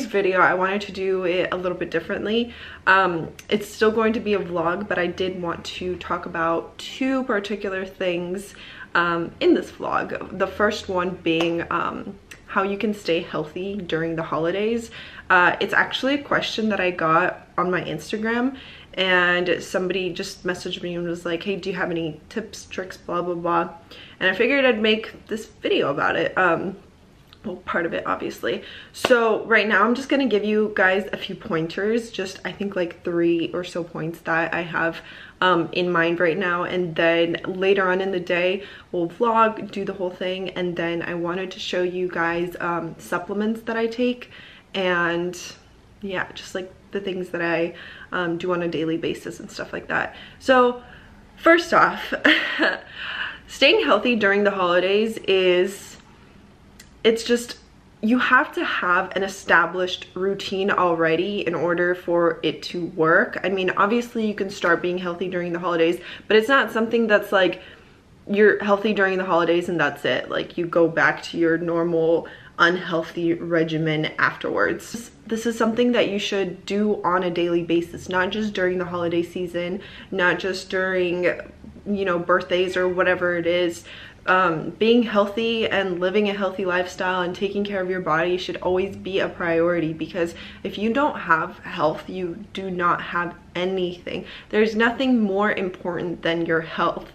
today's video, I wanted to do it a little bit differently. It's still going to be a vlog, but I did want to talk about two particular things in this vlog. The first one being how you can stay healthy during the holidays. It's actually a question that I got on my Instagram, and somebody just messaged me and was like, hey, do you have any tips, tricks, blah blah blah, and I figured I'd make this video about it. Well, part of it obviously. So right now I'm just gonna give you guys a few pointers, just I think like 3 or so points that I have in mind right now, and then later on in the day we'll vlog, do the whole thing, and then I wanted to show you guys supplements that I take, and yeah, just like the things that I do on a daily basis and stuff like that. So first off, staying healthy during the holidays it's just, you have to have an established routine already in order for it to work. I mean, obviously you can start being healthy during the holidays, but it's not something that's like you're healthy during the holidays and that's it. Like you go back to your normal unhealthy regimen afterwards. This is something that you should do on a daily basis, not just during the holiday season, not just during, you know, birthdays or whatever it is. Being healthy and living a healthy lifestyle and taking care of your body should always be a priority, because if you don't have health, you do not have anything. There's nothing more important than your health.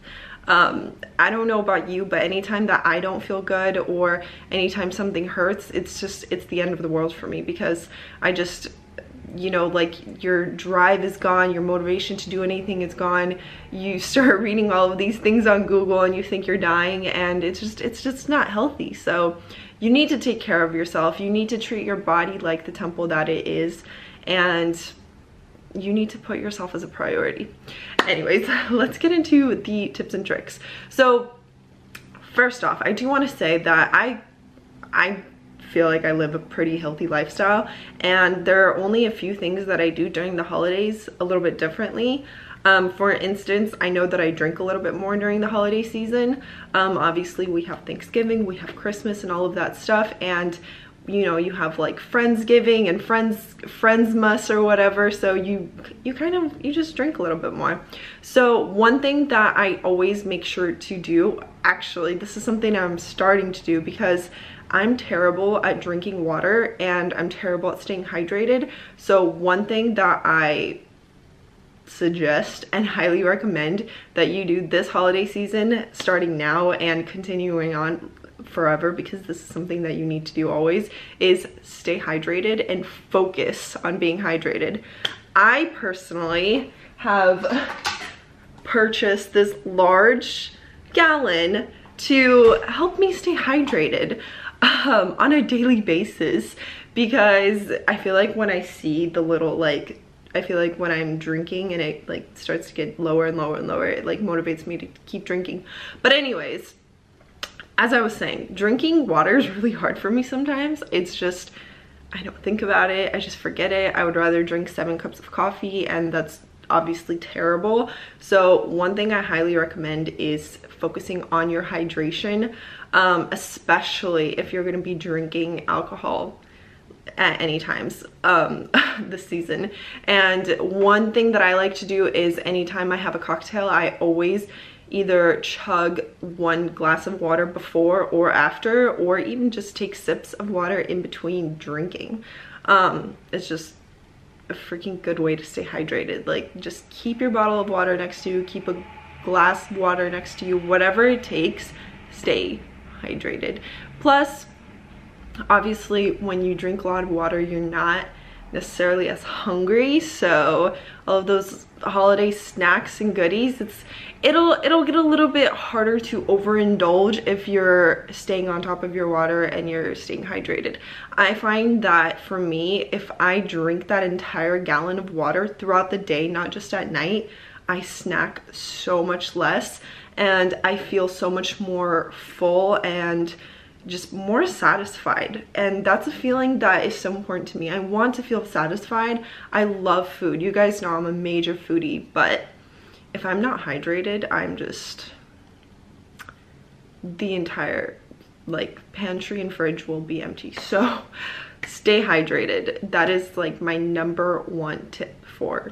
I don't know about you, but anytime that I don't feel good or anytime something hurts, it's the end of the world for me, because I just, you know, like your drive is gone, your motivation to do anything is gone. You start reading all of these things on Google and you think you're dying, and it's just not healthy. So you need to take care of yourself. You need to treat your body like the temple that it is, and you need to put yourself as a priority. Anyways, let's get into the tips and tricks. So first off, I do want to say that I feel like I live a pretty healthy lifestyle, and there are only a few things that I do during the holidays a little bit differently. For instance, I know that I drink a little bit more during the holiday season. Obviously we have Thanksgiving, we have Christmas and all of that stuff, and you know, you have like Friendsgiving and Friendsmas or whatever, so you just drink a little bit more. So one thing that I always make sure to do, actually this is something I'm starting to do because I'm terrible at drinking water and I'm terrible at staying hydrated. So one thing that I suggest and highly recommend that you do this holiday season, starting now and continuing on forever, because this is something that you need to do always, is stay hydrated and focus on being hydrated. I personally have purchased this large gallon to help me stay hydrated on a daily basis, because I feel like when I see the little, like, I feel like when I'm drinking and it like starts to get lower and lower and lower, it like motivates me to keep drinking. But anyways, as I was saying, drinking water is really hard for me sometimes. It's just, I don't think about it, I just forget it. I would rather drink 7 cups of coffee, and that's obviously terrible. So one thing I highly recommend is focusing on your hydration, especially if you're going to be drinking alcohol at any times this season. And one thing that I like to do is anytime I have a cocktail, I always either chug 1 glass of water before or after, or even just take sips of water in between drinking. It's just a freaking good way to stay hydrated. Like, just keep your bottle of water next to you, keep a glass of water next to you, whatever it takes, stay hydrated. Plus, obviously when you drink a lot of water, you're not necessarily as hungry, so all of those holiday snacks and goodies, it'll get a little bit harder to overindulge if you're staying on top of your water and you're staying hydrated. I find that for me, if I drink that entire gallon of water throughout the day, not just at night, I snack so much less and I feel so much more full and just more satisfied. And that's a feeling that is so important to me. I want to feel satisfied. I love food. You guys know I'm a major foodie, but if I'm not hydrated, I'm just, the entire like pantry and fridge will be empty. So stay hydrated. That is like my #1 tip for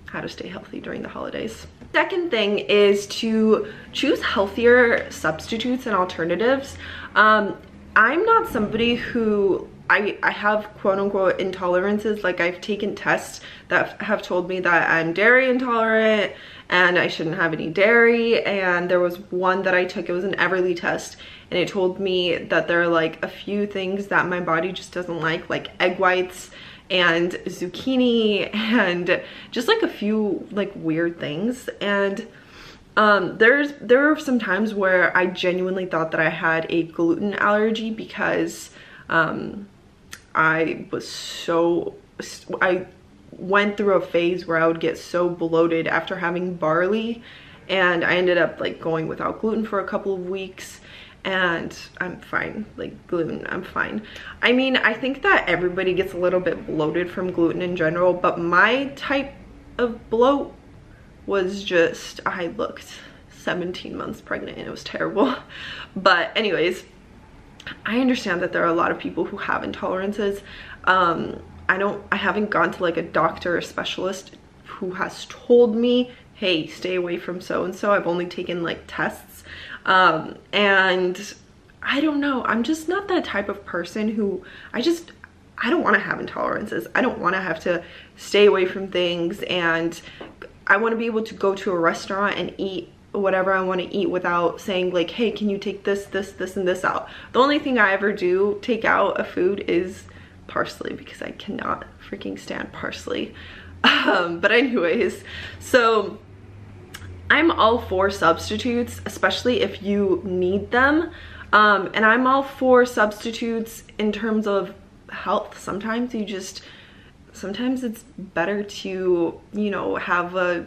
how to stay healthy during the holidays. Second thing is to choose healthier substitutes and alternatives. I'm not somebody who, I have quote unquote intolerances. Like, I've taken tests that have told me that I'm dairy intolerant and I shouldn't have any dairy. And there was one that I took, it was an Everly test, and it told me that there are like a few things that my body just doesn't like egg whites and zucchini and just like a few like weird things. And there were some times where I genuinely thought that I had a gluten allergy because I went through a phase where I would get so bloated after having barley, and I ended up like going without gluten for a couple of weeks, and I'm fine. Like, gluten, I'm fine. I mean, I think that everybody gets a little bit bloated from gluten in general, but my type of bloat was just, I looked 17 months pregnant and it was terrible. But anyways, I understand that there are a lot of people who have intolerances. I haven't gone to like a doctor or specialist who has told me, hey, stay away from so and so. I've only taken like tests. And I don't know, I'm just not that type of person who, I don't want to have intolerances. I don't want to have to stay away from things, and I want to be able to go to a restaurant and eat whatever I want to eat without saying like, hey, can you take this, and this out? The only thing I ever do take out of food is parsley, because I cannot freaking stand parsley. But anyways, so I'm all for substitutes, especially if you need them. And I'm all for substitutes in terms of health. Sometimes it's better to, you know, have a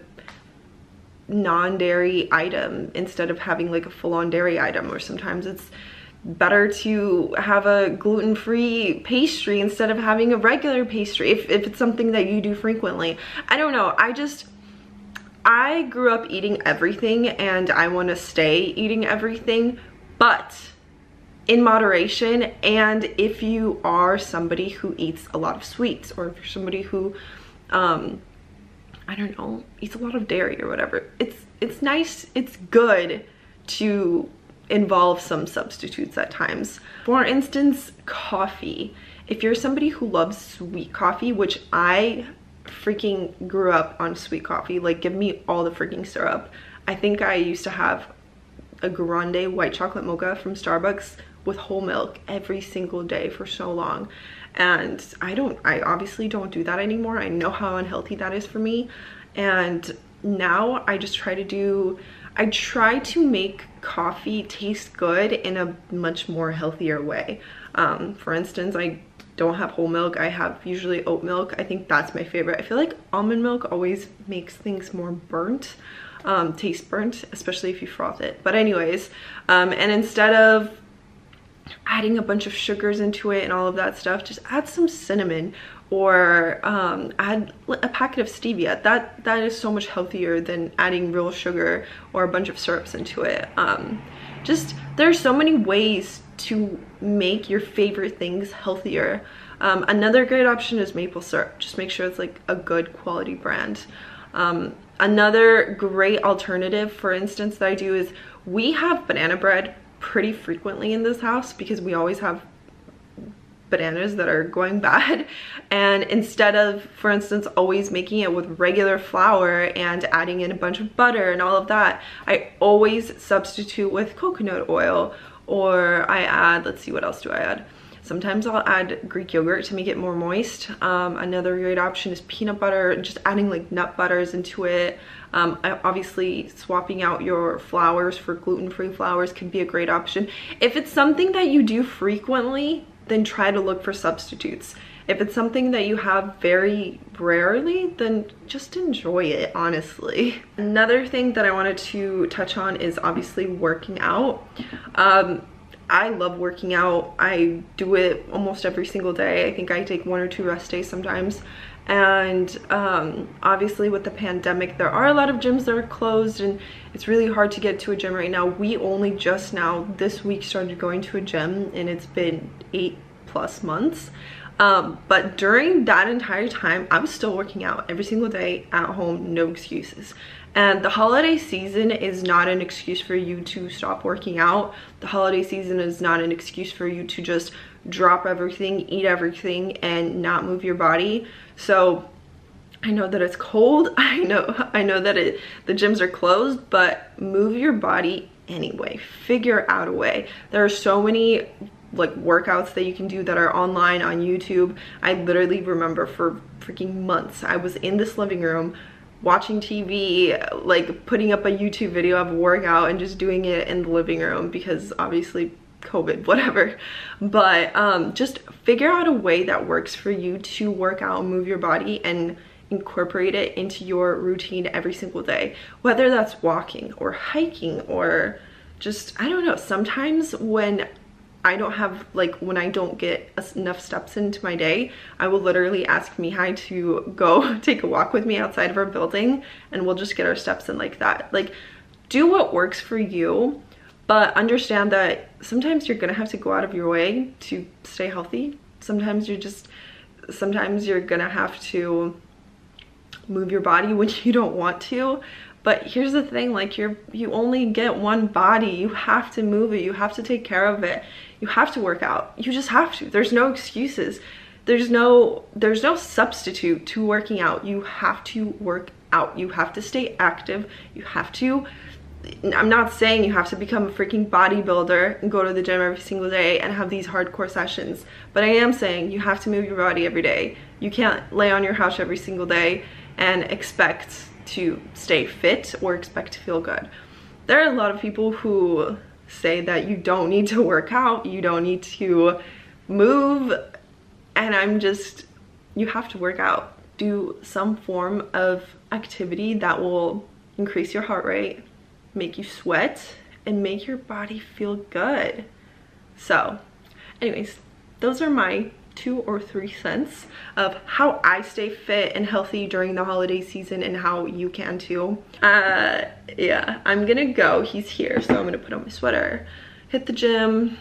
non-dairy item instead of having like a full-on dairy item, or sometimes it's better to have a gluten-free pastry instead of having a regular pastry if it's something that you do frequently. I don't know, I grew up eating everything and I want to stay eating everything, but in moderation. And if you are somebody who eats a lot of sweets, or if you're somebody who I don't know, eats a lot of dairy or whatever, it's nice, it's good to involve some substitutes at times. For instance, coffee. If you're somebody who loves sweet coffee, which I freaking grew up on sweet coffee, like give me all the freaking syrup. I think I used to have a grande white chocolate mocha from Starbucks with whole milk every single day for so long, and I obviously don't do that anymore. I know how unhealthy that is for me, and now I just try to make coffee taste good in a much more healthier way. For instance, I don't have whole milk, I have usually oat milk. I think that's my favorite. I feel like almond milk always makes things more burnt, taste burnt, especially if you froth it. But anyways, and instead of adding a bunch of sugars into it and all of that stuff, just add some cinnamon, or add a packet of stevia. That is so much healthier than adding real sugar or a bunch of syrups into it. Just, there's so many ways to make your favorite things healthier. Another great option is maple syrup. Just make sure it's like a good quality brand. Another great alternative, for instance, that I do is, we have banana bread pretty frequently in this house because we always have bananas that are going bad, and instead of, for instance, always making it with regular flour and adding in a bunch of butter and all of that, I always substitute with coconut oil, or I add, let's see, what else do I add? Sometimes I'll add Greek yogurt to make it more moist. Another great option is peanut butter, just adding like nut butters into it. Obviously swapping out your flours for gluten-free flours can be a great option. If it's something that you do frequently, then try to look for substitutes. If it's something that you have very rarely, then just enjoy it, honestly. Another thing that I wanted to touch on is obviously working out. I love working out. I do it almost every single day. I think I take 1 or 2 rest days sometimes. And obviously with the pandemic, there are a lot of gyms that are closed and it's really hard to get to a gym right now. We only just now this week started going to a gym, and it's been 8+ plus months. But during that entire time, I was still working out every single day at home, no excuses. And the holiday season is not an excuse for you to stop working out. The holiday season is not an excuse for you to just drop everything, eat everything, and not move your body. So I know that it's cold. I know that the gyms are closed, but move your body anyway. Figure out a way. There are so many like workouts that you can do that are online on YouTube. I literally remember for freaking months I was in this living room watching TV, like putting up a YouTube video of a workout and just doing it in the living room because obviously COVID, whatever. But just figure out a way that works for you to work out and move your body and incorporate it into your routine every single day, whether that's walking or hiking or just, I don't know. Sometimes when I don't have, like, when I don't get enough steps into my day, I will literally ask Mihai to go take a walk with me outside of our building, and we'll just get our steps in like that. Like, do what works for you, but understand that sometimes you're gonna have to go out of your way to stay healthy. Sometimes you're gonna have to move your body when you don't want to. But here's the thing, like, you only get one body. You have to move it. You have to take care of it. You have to work out. You just have to. There's no excuses. There's no substitute to working out. You have to work out. You have to stay active. You have to, I'm not saying you have to become a freaking bodybuilder and go to the gym every single day and have these hardcore sessions, but I am saying you have to move your body every day. You can't lay on your couch every single day and expect to stay fit or expect to feel good. There are a lot of people who say that you don't need to work out, you don't need to move, and I'm just, you have to work out. Do some form of activity that will increase your heart rate, make you sweat, and make your body feel good. So anyways, those are my 2 or 3 cents of how I stay fit and healthy during the holiday season and how you can too. Yeah, I'm gonna go. He's here, so I'm gonna put on my sweater, hit the gym.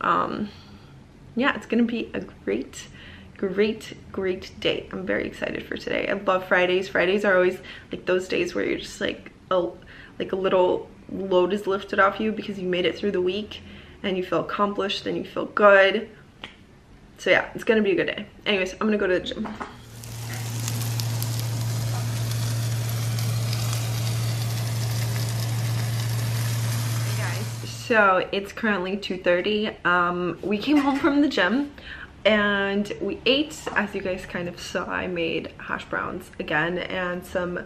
Yeah, it's gonna be a great day. I'm very excited for today. I love Fridays. Fridays are always like those days where you're just like a little load is lifted off you because you made it through the week and you feel accomplished and you feel good. So yeah, it's gonna be a good day. Anyways, I'm gonna go to the gym. Hey guys, so it's currently 2:30. We came home from the gym and we ate. As you guys kind of saw, I made hash browns again and some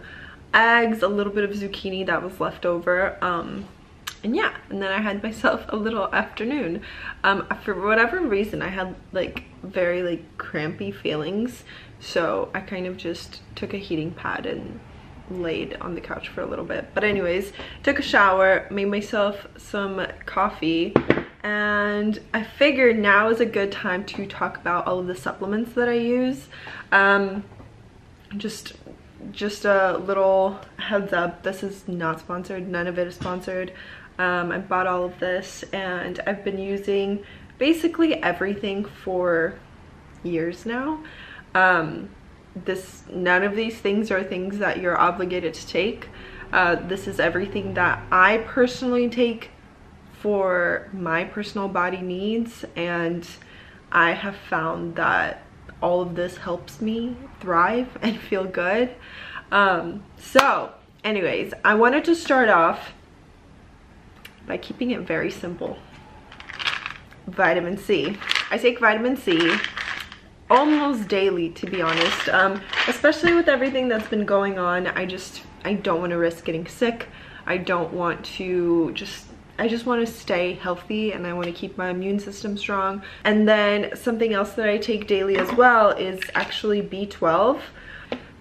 eggs, a little bit of zucchini that was left over. And yeah, and then I had myself a little afternoon. For whatever reason, I had like very like crampy feelings, so I kind of just took a heating pad and laid on the couch for a little bit. But anyways, took a shower, made myself some coffee, and I figured now is a good time to talk about all of the supplements that I use. Just a little heads up, this is not sponsored, none of it is sponsored. I bought all of this and I've been using basically everything for years now. None of these things are things that you're obligated to take. This is everything that I personally take for my personal body needs, and I have found that all of this helps me thrive and feel good. So anyways, I wanted to start off by keeping it very simple. Vitamin C. I take vitamin C almost daily, to be honest, especially with everything that's been going on. I don't want to risk getting sick. I don't want to I just want to stay healthy, and I want to keep my immune system strong. And then something else that I take daily as well is actually B12.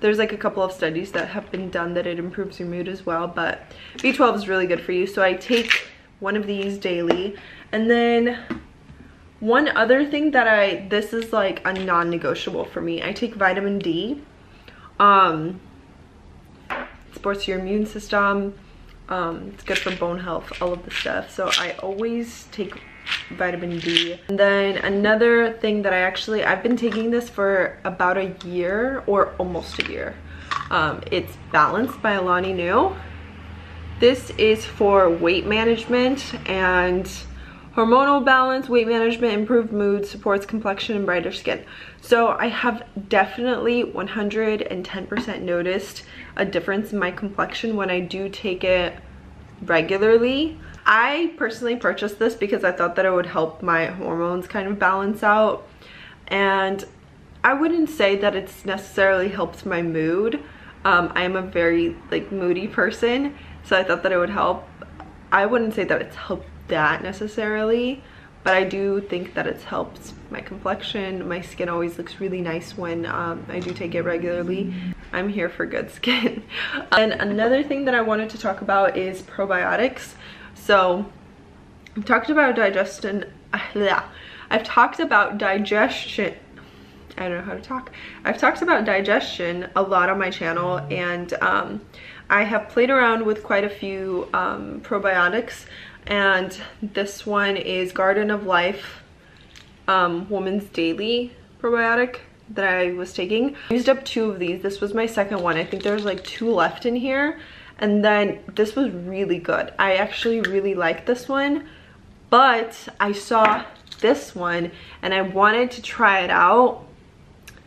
There's like a couple of studies that have been done that it improves your mood as well, but B12 is really good for you. So I take one of these daily. And then one other thing that this is like a non-negotiable for me, I take vitamin D. It supports your immune system. It's good for bone health, all of the stuff. So I always take vitamin D. And then another thing that I've been taking this for about a year or almost a year. It's Balanced by Alani Nu. This is for weight management and hormonal balance, weight management, improved mood, supports complexion and brighter skin. So I have definitely 110% noticed a difference in my complexion when I do take it regularly. I personally purchased this because I thought that it would help my hormones kind of balance out, and I wouldn't say that it's necessarily helped my mood. I am a very like moody person, so I thought that it would help. I wouldn't say that it's helped that necessarily, but I do think that it's helped my complexion. My skin always looks really nice when I do take it regularly. I'm here for good skin. And another thing that I wanted to talk about is probiotics. So I've talked about digestion. I've talked about digestion. I don't know how to talk. I've talked about digestion a lot on my channel, and I have played around with quite a few probiotics, and this one is Garden of Life Woman's Daily probiotic that I was taking. I used up 2 of these. This was my second one. I think there's like 2 left in here, and then this was really good. I actually really like this one, but I saw this one and I wanted to try it out.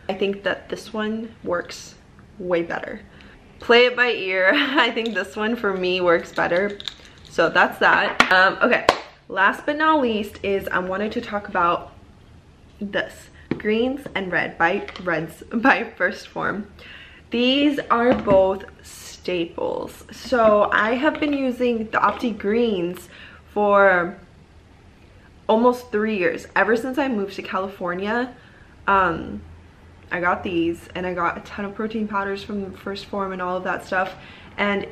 I think that this one works way better. Play it by ear. I think this one for me works better. So that's that. Okay, last but not least is I wanted to talk about this. Greens and Reds by First Form. These are both staples. So I have been using the Opti Greens for almost 3 years. Ever since I moved to California, I got these, and I got a ton of protein powders from First Form and all of that stuff, and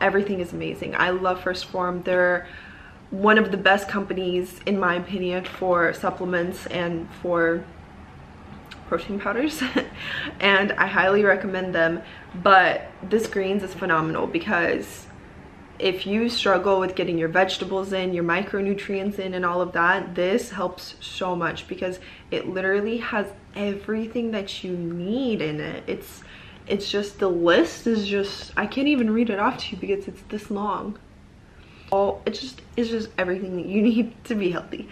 everything is amazing. I love First Form. They're one of the best companies in my opinion for supplements and for protein powders and I highly recommend them. But this greens is phenomenal because if you struggle with getting your vegetables in, your micronutrients in and all of that, this helps so much because it literally has everything that you need in it. It's just, the list is just, I can't even read it off to you because it's this long. It's just everything that you need to be healthy.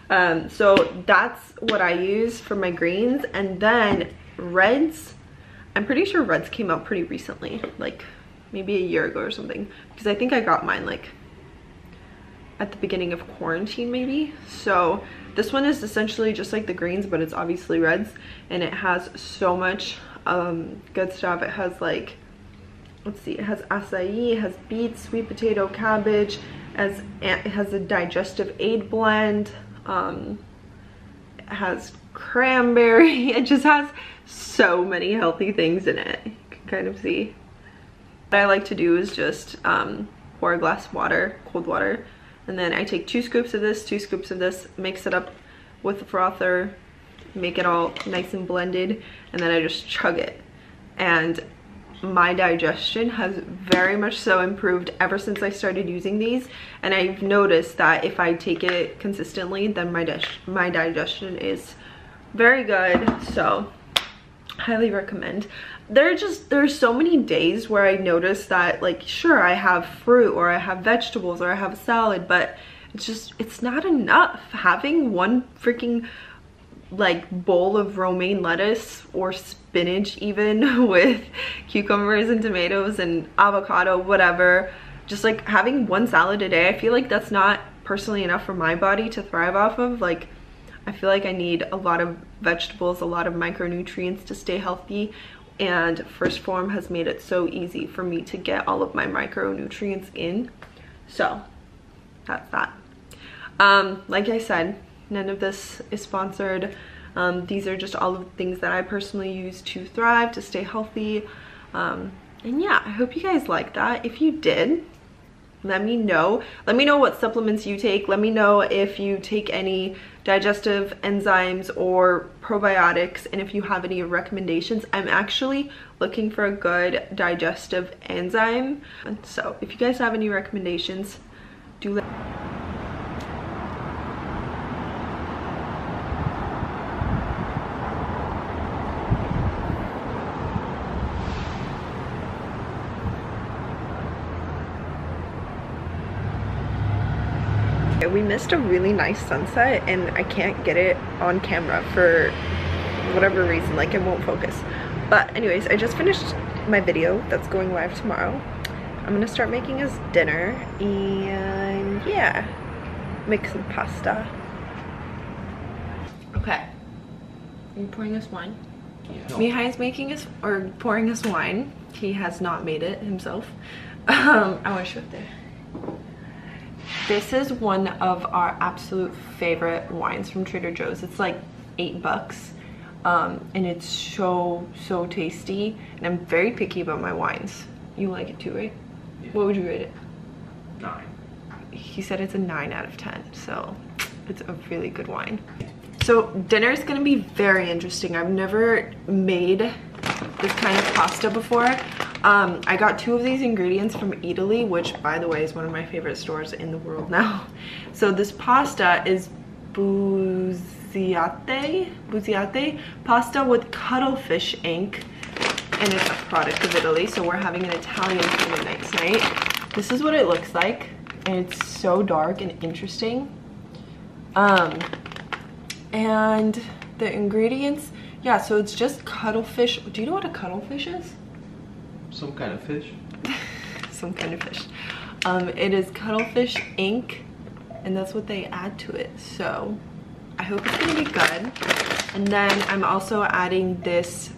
So that's what I use for my greens. And then Reds, I'm pretty sure Reds came out pretty recently, like maybe a year ago or something, because I think I got mine like at the beginning of quarantine maybe. So this one is essentially just like the greens, but it's obviously Reds, and it has so much good stuff. It has like, let's see, it has acai, it has beets, sweet potato, cabbage, it has a digestive aid blend, it has cranberry. It just has so many healthy things in it. You can kind of see. What I like to do is just pour a glass of water, cold water, and then I take 2 scoops of this, 2 scoops of this, mix it up with the frother, make it all nice and blended, and then I just chug it. And my digestion has very much so improved ever since I started using these, and I've noticed that if I take it consistently, then my digestion is very good. So highly recommend. There's so many days where I notice that, like, sure, I have fruit or I have vegetables or I have a salad, but it's not enough. Having one freaking like bowl of romaine lettuce or spinach even with cucumbers and tomatoes and avocado, whatever, just like having one salad a day, I feel like that's not personally enough for my body to thrive off of. Like, I feel like I need a lot of vegetables, a lot of micronutrients to stay healthy, and First Form has made it so easy for me to get all of my micronutrients in. So that's that. Like I said, none of this is sponsored. These are just all of the things that I personally use to thrive, to stay healthy. And yeah, I hope you guys like that. If you did, let me know. Let me know what supplements you take. Let me know if you take any digestive enzymes or probiotics, and if you have any recommendations. I'm actually looking for a good digestive enzyme. So if you guys have any recommendations, do let We missed a really nice sunset and I can't get it on camera for whatever reason, like it won't focus. But anyways, I just finished my video that's going live tomorrow. I'm gonna start making us dinner and yeah, make some pasta. Okay, I'm pouring us wine. Yeah. Mihai is making us, or pouring us wine. He has not made it himself. I want to show it there. This is one of our absolute favorite wines from Trader Joe's. It's like $8, and it's so tasty. And I'm very picky about my wines. You like it too, right? Yeah. What would you rate it? 9. He said it's a 9 out of 10, so it's a really good wine. So dinner is gonna be very interesting. I've never made this kind of pasta before. I got 2 of these ingredients from Italy, which by the way is one of my favorite stores in the world now. So this pasta is buziate pasta with cuttlefish ink, and it's a product of Italy. So we're having an Italian for midnight tonight. This is what it looks like, and it's so dark and interesting. And the ingredients, yeah, so it's just cuttlefish. Do you know what a cuttlefish is? Some kind of fish. Some kind of fish. It is cuttlefish ink, and that's what they add to it. So I hope it's gonna be good. And then I'm also adding this.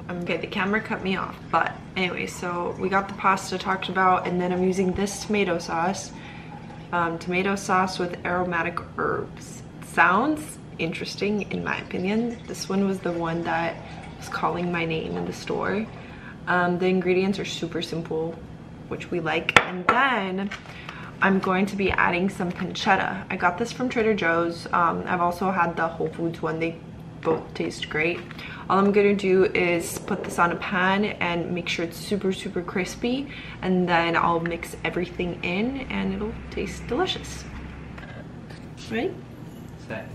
Okay, the camera cut me off, but anyway, so we got the pasta talked about, and then I'm using this tomato sauce. Tomato sauce with aromatic herbs. Sounds interesting in my opinion. This one was the one that was calling my name in the store. The ingredients are super simple, which we like. And then I'm going to be adding some pancetta. I got this from Trader Joe's. I've also had the Whole Foods one. They both taste great. All I'm gonna do is put this on a pan and make sure it's super crispy, and then I'll mix everything in and it'll taste delicious. Ready? Set.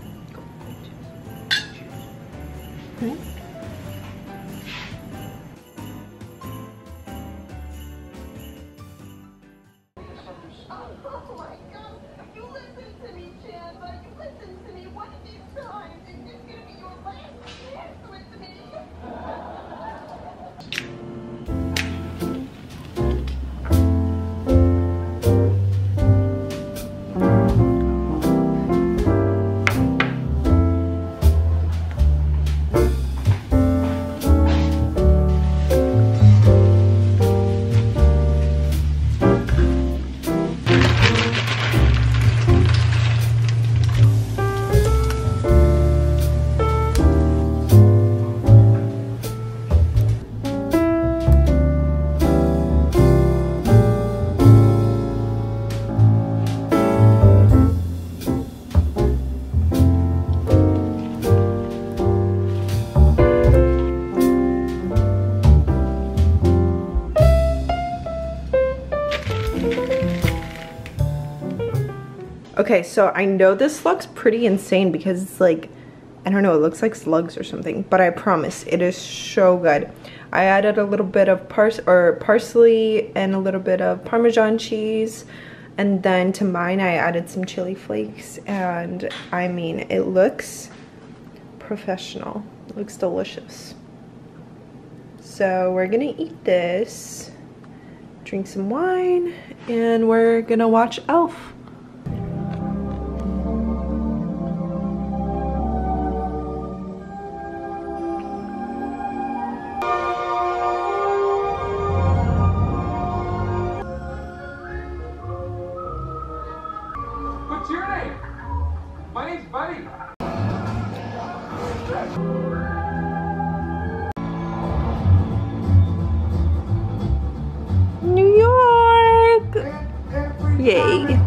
Hmm? Okay, so I know this looks pretty insane because it's like, I don't know, it looks like slugs or something, but I promise it is so good. I added a little bit of parsley and a little bit of Parmesan cheese, and then to mine I added some chili flakes, and I mean, it looks professional. It looks delicious. So we're gonna eat this, drink some wine, and we're gonna watch Elf. What's your name? My name's Buddy. New York! Yay!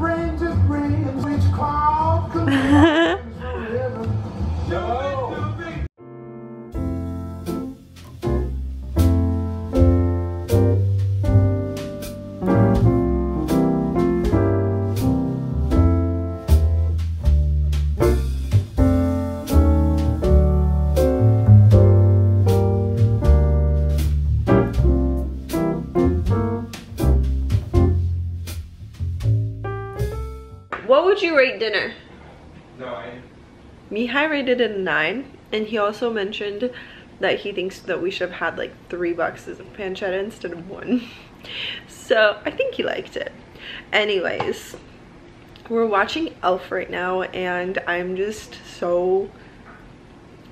What would you rate dinner? 9. Mihai rated it a 9, and he also mentioned that he thinks that we should have had like 3 boxes of pancetta instead of 1. So I think he liked it. Anyways, we're watching Elf right now, and I'm just so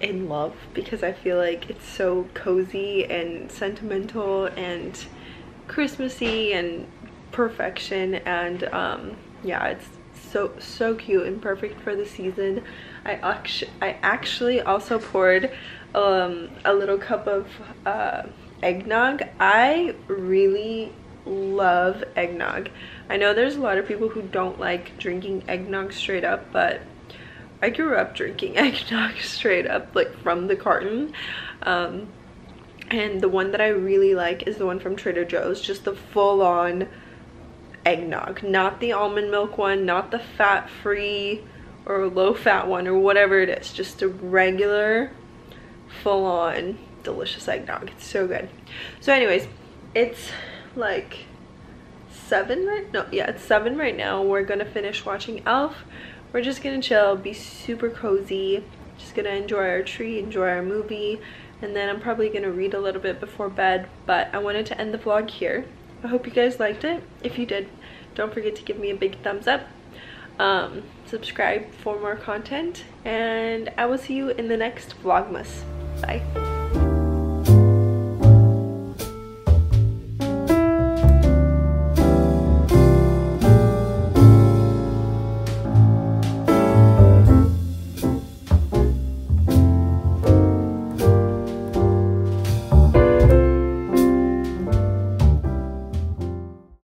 in love because I feel like it's so cozy and sentimental and Christmassy and perfection, and yeah, it's so cute and perfect for the season. I actually also poured a little cup of eggnog. I really love eggnog. I know there's a lot of people who don't like drinking eggnog straight up, but I grew up drinking eggnog straight up, like from the carton. And the one that I really like is the one from Trader Joe's, just the full-on eggnog, not the almond milk one, not the fat-free or low-fat one or whatever it is, just a regular full-on delicious eggnog. It's so good. So anyways, it's like 7 right now. Yeah, it's 7 right now. We're gonna finish watching Elf. We're just gonna chill, be super cozy, just gonna enjoy our tree, enjoy our movie, and then I'm probably gonna read a little bit before bed. But I wanted to end the vlog here. I hope you guys liked it. If you did, don't forget to give me a big thumbs up. Subscribe for more content, and I will see you in the next Vlogmas. Bye.